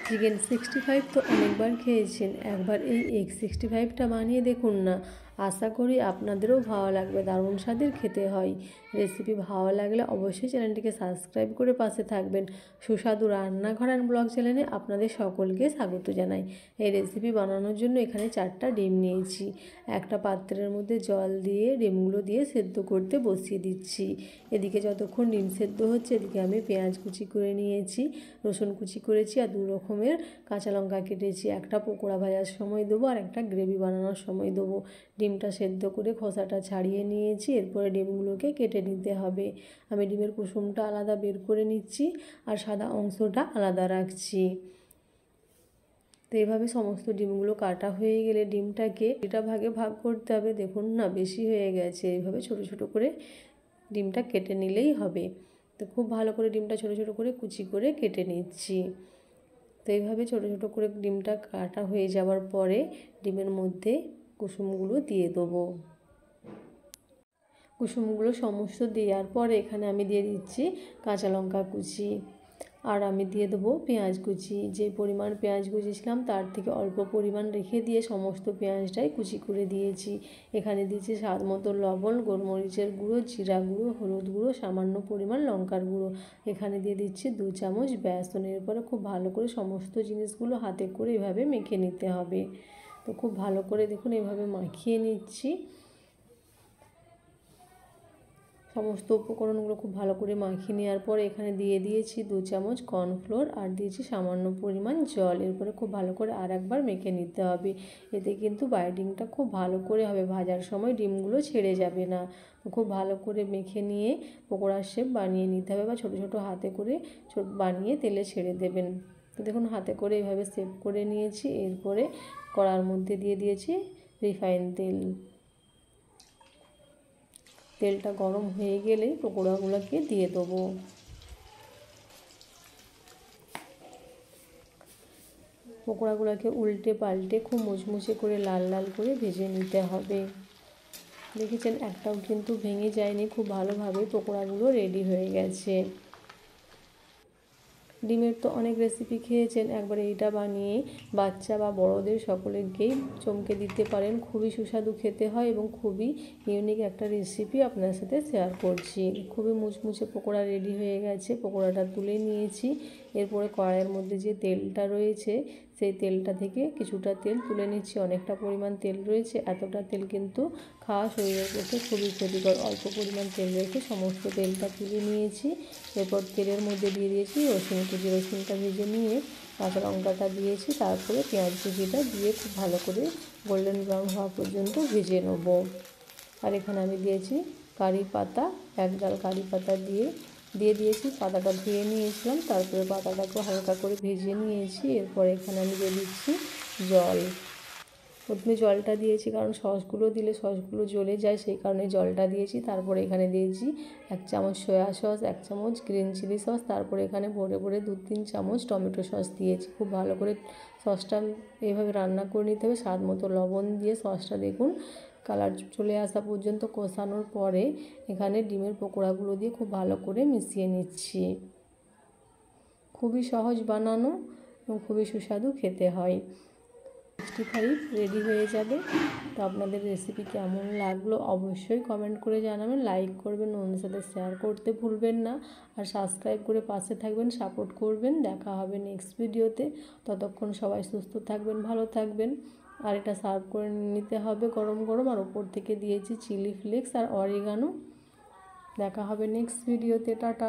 Chicken 65 তো অনেকবার খেয়েছেন, একবার এই এগ 65টা বানিয়ে দেখুন না। আশা করি আপনাদেরও ভালো লাগবে, দারুণ স্বাদের খেতে হয়। রেসিপি ভালো লাগলে অবশ্যই চ্যানেলটিকে সাবস্ক্রাইব করে পাশে থাকবেন। সুস্বাদু রান্নাঘর অ্যান্ড ব্লগ চ্যানেলে আপনাদের সকলকে স্বাগত জানাই। এই রেসিপি বানানোর জন্য এখানে 4টা ডিম নিয়েছি। একটা পাত্রের মধ্যে জল দিয়ে ডিমগুলো দিয়ে সেদ্ধ করতে বসিয়ে দিচ্ছি। এদিকে যতক্ষণ ডিম সেদ্ধ হচ্ছে এদিকে আমি পেঁয়াজ কুচি করে নিয়েছি, রসুন কুচি করেছি আর 2 রকমের কাঁচা লঙ্কা কেটেছি। একটা পকোড়া ভাজার সময় দেবো আর একটা গ্রেভি বানানোর সময় দেবো। ডিমটা সেদ্ধ করে খোসাটা ছাড়িয়ে নিয়েছি, এরপরে ডিমগুলোকে কেটে নিতে হবে। আমি ডিমের কুসুমটা আলাদা বের করে নিচ্ছি আর সাদা অংশটা আলাদা রাখছি। তো এইভাবে সমস্ত ডিমগুলো কাটা হয়ে গেলে ডিমটাকে 2টা ভাগে ভাগ করতে হবে। দেখুন না, বেশি হয়ে গেছে। এইভাবে ছোট ছোট করে ডিমটা কেটে নিলেই হবে। তো খুব ভালো করে ডিমটা ছোট ছোট করে কুচি করে কেটে নিচ্ছি। তো এইভাবে ছোট ছোট করে ডিমটা কাটা হয়ে যাওয়ার পরে ডিমের মধ্যে কুসুমগুলো দিয়ে দেবো। কুসুমগুলো সমস্ত দেওয়ার পরে এখানে আমি দিয়ে দিচ্ছি কাঁচা লঙ্কা কুচি আর আমি দিয়ে দেবো পেঁয়াজ কুচি। যে পরিমাণ পেঁয়াজ কুচিয়েছিলাম তার থেকে অল্প পরিমাণ রেখে দিয়ে সমস্ত পেঁয়াজটাই কুচি করে দিয়েছি। এখানে দিয়েছি স্বাদ মতো লবণ, গোলমরিচের গুঁড়ো, জিরা গুঁড়ো, হলুদ গুঁড়ো, সামান্য পরিমাণ লঙ্কার গুঁড়ো। এখানে দিয়ে দিচ্ছি 2 চামচ বেসন। এরপরে খুব ভালো করে সমস্ত জিনিসগুলো হাতে করে এভাবে মেখে নিতে হবে। তো খুব ভালো করে দেখুন এভাবে মাখিয়ে নিচ্ছি। সমস্ত উপকরণগুলো খুব ভালো করে মাখিয়ে নেওয়ার পর এখানে দিয়ে দিয়েছি 2 চামচ কর্নফ্লোর আর দিয়েছি সামান্য পরিমাণ জল। এরপরে খুব ভালো করে আর একবার মেখে নিতে হবে। এতে কিন্তু বাইন্ডিংটা খুব ভালো করে হবে, ভাজার সময় ডিমগুলো ছেড়ে যাবে না। খুব ভালো করে মেখে নিয়ে পকোড়ার শেপ বানিয়ে নিতে হবে বা ছোটো ছোটো হাতে করে বানিয়ে তেলে ছেড়ে দেবেন। তো দেখুন হাতে করে এভাবে শেপ করে নিয়েছি। এরপরে কড়ার মধ্যে দিয়ে দিয়েছি রিফাইন তেল। তেলটা গরম হয়ে গেলেই পকোড়াগুলোকে দিয়ে দেবো। পকোড়াগুলোকে উল্টে পাল্টে খুব মুচমুচে করে লাল লাল করে ভেজে নিতে হবে। দেখেছেন একটাও কিন্তু ভেঙে যায়নি, খুব ভালোভাবে পকোড়াগুলো রেডি হয়ে গেছে। ডিমের তো অনেক রেসিপি খেয়েছেন, একবার এইটা বানিয়ে বাচ্চা বা বড়দের সকলকেই চমকে দিতে পারেন। খুবই সুস্বাদু খেতে হয় এবং খুবই ইউনিক একটা রেসিপি আপনার সাথে শেয়ার করছি। খুবই মুচমুচে পকোড়া রেডি হয়ে গেছে। পকোড়াটা তুলে নিয়েছি। এরপরে কড়াইয়ের মধ্যে যে তেলটা রয়েছে সেই তেলটা থেকে কিছুটা তেল তুলে নিচ্ছি। অনেকটা পরিমাণ তেল রয়েছে, এতটা তেল কিন্তু খাওয়া শরীরের পক্ষে খুবই ক্ষতিকর। অল্প পরিমাণ তেল রেখে সমস্ত তেলটা তুলে নিয়েছি। এরপর তেলের মধ্যে দিয়ে দিয়েছি রসুন কুচি। রসুনটা ভেজে নিয়ে কাঁচা লঙ্কাটা দিয়েছি, তারপরে পেঁয়াজ কুচিটা দিয়ে খুব ভালো করে গোল্ডেন ব্রাউন হওয়া পর্যন্ত ভেজে নেব। আর এখানে আমি দিয়েছি কারি পাতা, 1 ডাল কারি পাতা দিয়ে দিয়েছি। পাতাটা ধুয়ে নিয়েছিলাম, তারপরে পাতাটাকে হালকা করে ভেজে নিয়েছি। এরপর এখানে আমি দিয়ে দিচ্ছি জল। প্রথমে জলটা দিয়েছি কারণ সসগুলো দিলে সসগুলো জ্বলে যায়, সেই কারণে জলটা দিয়েছি। তারপরে এখানে দিয়েছি 1 চামচ সয়া সস, 1 চামচ গ্রিন চিলি সস, তারপরে এখানে ভরে ভরে 2-3 চামচ টমেটো সস দিয়েছি। খুব ভালো করে সসটা এইভাবে রান্না করে নিতে হবে। স্বাদ মতো লবণ দিয়ে সসটা দেখুন কালার চলে আসা পর্যন্ত কষানোর পরে এখানে ডিমের পকোড়াগুলো দিয়ে খুব ভালো করে মিশিয়ে নিচ্ছি। খুবই সহজ বানানো এবং খুবই সুস্বাদু খেতে হয়। 65 রেডি হয়ে যাবে। তো আপনাদের রেসিপি কেমন লাগলো অবশ্যই কমেন্ট করে জানাবেন, লাইক করবেন, অন্যদের সাথে শেয়ার করতে ভুলবেন না আর সাবস্ক্রাইব করে পাশে থাকবেন, সাপোর্ট করবেন। দেখা হবে নেক্সট ভিডিওতে। ততক্ষণ সবাই সুস্থ থাকবেন, ভালো থাকবেন। আর এটা সার্ভ করে নিতে হবে গরম গরম। আর ওপর থেকে দিয়েছি চিলি ফ্লেক্স আর অরিগানো। দেখা হবে নেক্সট ভিডিওতে। টাটা।